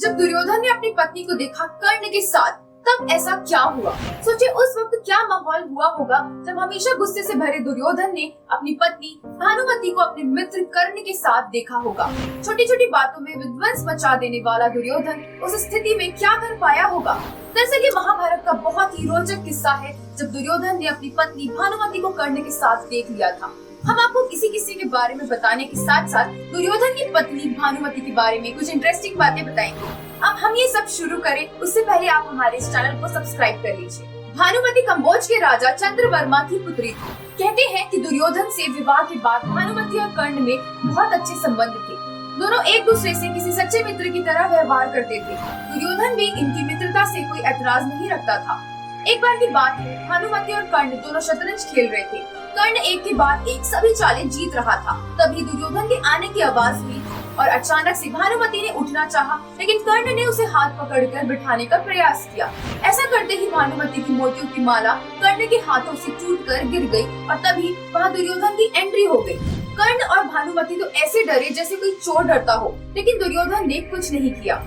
जब दुर्योधन ने अपनी पत्नी को देखा कर्ण के साथ, तब ऐसा क्या हुआ? सोचिए उस वक्त क्या माहौल हुआ होगा जब हमेशा गुस्से से भरे दुर्योधन ने अपनी पत्नी भानुमति को अपने मित्र कर्ण के साथ देखा होगा। छोटी छोटी बातों में विध्वंस मचा देने वाला दुर्योधन उस स्थिति में क्या कर पाया होगा? दरअसल ये महाभारत का बहुत ही रोचक किस्सा है जब दुर्योधन ने अपनी पत्नी भानुमति को कर्ण के साथ देख लिया था। हम आपको इसी किस्से के बारे में बताने के साथ साथ दुर्योधन की पत्नी भानुमति के बारे में कुछ इंटरेस्टिंग बातें बताएंगे। अब हम ये सब शुरू करें उससे पहले आप हमारे इस चैनल को सब्सक्राइब कर लीजिए। भानुमति कंबोज के राजा चंद्रवर्मा की पुत्री थी। कहते हैं कि दुर्योधन से विवाह के बाद भानुमति और कर्ण में बहुत अच्छे संबंध थे। दोनों एक दूसरे से किसी सच्चे मित्र की तरह व्यवहार करते थे। दुर्योधन भी इनकी मित्रता से कोई ऐतराज नहीं रखता था। एक बार की बात है, भानुमति और कर्ण दोनों शतरंज खेल रहे थे। कर्ण एक के बाद एक सभी चालें जीत रहा था। तभी दुर्योधन के आने की आवाज हुई और अचानक से भानुमति ने उठना चाहा, लेकिन कर्ण ने उसे हाथ पकड़कर बिठाने का प्रयास किया। ऐसा करते ही भानुमति की मोतियों की माला कर्ण के हाथों से टूटकर गिर गई और तभी वहां दुर्योधन की एंट्री हो गई। कर्ण और भानुमति तो ऐसे डरे जैसे कोई चोर डरता हो, लेकिन दुर्योधन ने कुछ नहीं किया।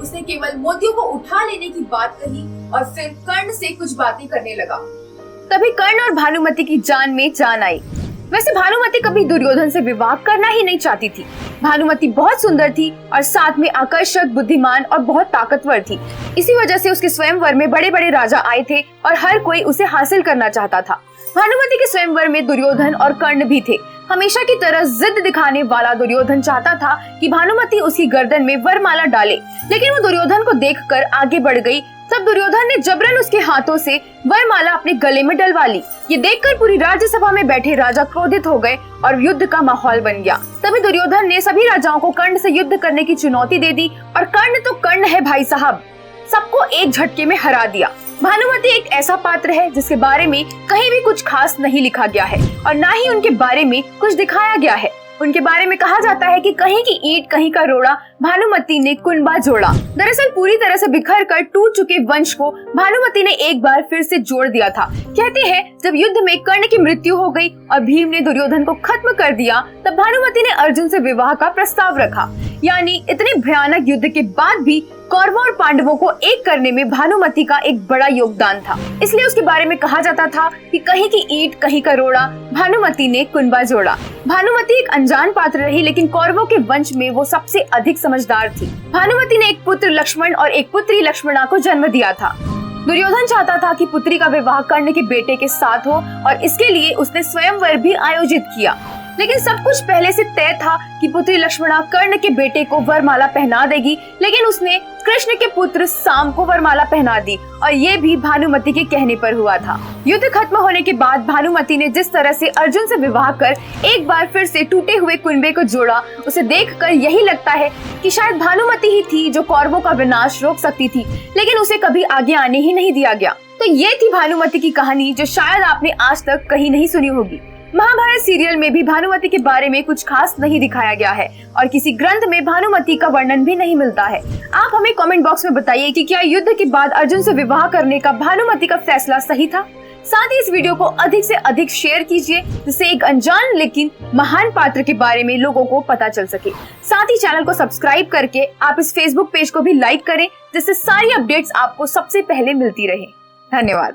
उसने केवल मोतियों को उठा लेने की बात कही और फिर कर्ण से कुछ बातें करने लगा। तभी कर्ण और भानुमति की जान में जान आई। वैसे भानुमति कभी दुर्योधन से विवाह करना ही नहीं चाहती थी। भानुमति बहुत सुंदर थी और साथ में आकर्षक, बुद्धिमान और बहुत ताकतवर थी। इसी वजह से उसके स्वयंवर में बड़े बड़े राजा आए थे और हर कोई उसे हासिल करना चाहता था। भानुमति के स्वयंवर में दुर्योधन और कर्ण भी थे। हमेशा की तरह जिद दिखाने वाला दुर्योधन चाहता था कि भानुमति उसकी गर्दन में वरमाला डाले, लेकिन वो दुर्योधन को देखकर आगे बढ़ गई। तब दुर्योधन ने जबरन उसके हाथों से वरमाला अपने गले में डलवा ली। ये देखकर पूरी राज्यसभा में बैठे राजा क्रोधित हो गए और युद्ध का माहौल बन गया। तभी दुर्योधन ने सभी राजाओं को कर्ण से युद्ध करने की चुनौती दे दी और कर्ण तो कर्ण है भाई साहब, सबको एक झटके में हरा दिया। भानुमति एक ऐसा पात्र है जिसके बारे में कहीं भी कुछ खास नहीं लिखा गया है और ना ही उनके बारे में कुछ दिखाया गया है। उनके बारे में कहा जाता है कि कहीं की ईंट कहीं का रोड़ा, भानुमति ने कुनबा जोड़ा। दरअसल पूरी तरह से बिखर कर टूट चुके वंश को भानुमति ने एक बार फिर से जोड़ दिया था। कहते हैं जब युद्ध में कर्ण की मृत्यु हो गई और भीम ने दुर्योधन को खत्म कर दिया, तब भानुमति ने अर्जुन से विवाह का प्रस्ताव रखा। यानी इतने भयानक युद्ध के बाद भी कौरवों और पांडवों को एक करने में भानुमति का एक बड़ा योगदान था। इसलिए उसके बारे में कहा जाता था कि कहीं की ईंट कहीं का रोड़ा, भानुमति ने कुनबा जोड़ा। भानुमति एक अनजान पात्र रही, लेकिन कौरवों के वंश में वो सबसे अधिक समझदार थी। भानुमति ने एक पुत्र लक्ष्मण और एक पुत्री लक्ष्मणा को जन्म दिया था। दुर्योधन चाहता था कि पुत्री का विवाह कर्ण के बेटे के साथ हो और इसके लिए उसने स्वयंवर भी आयोजित किया। लेकिन सब कुछ पहले से तय था कि पुत्री लक्ष्मणा कर्ण के बेटे को वरमाला पहना देगी, लेकिन उसने कृष्ण के पुत्र साम को वरमाला पहना दी और ये भी भानुमति के कहने पर हुआ था। युद्ध खत्म होने के बाद भानुमति ने जिस तरह से अर्जुन से विवाह कर एक बार फिर से टूटे हुए कुनबे को जोड़ा, उसे देखकर यही लगता है कि शायद भानुमति ही थी जो कौरवों का विनाश रोक सकती थी, लेकिन उसे कभी आगे आने ही नहीं दिया गया। तो ये थी भानुमति की कहानी जो शायद आपने आज तक कहीं नहीं सुनी होगी। महाभारत सीरियल में भी भानुमति के बारे में कुछ खास नहीं दिखाया गया है और किसी ग्रंथ में भानुमति का वर्णन भी नहीं मिलता है। आप हमें कमेंट बॉक्स में बताइए कि क्या युद्ध के बाद अर्जुन से विवाह करने का भानुमति का फैसला सही था। साथ ही इस वीडियो को अधिक से अधिक शेयर कीजिए जिससे एक अनजान लेकिन महान पात्र के बारे में लोगों को पता चल सके। साथ ही चैनल को सब्सक्राइब करके आप इस फेसबुक पेज को भी लाइक करें जिससे सारी अपडेट्स आपको सबसे पहले मिलती रहे। धन्यवाद।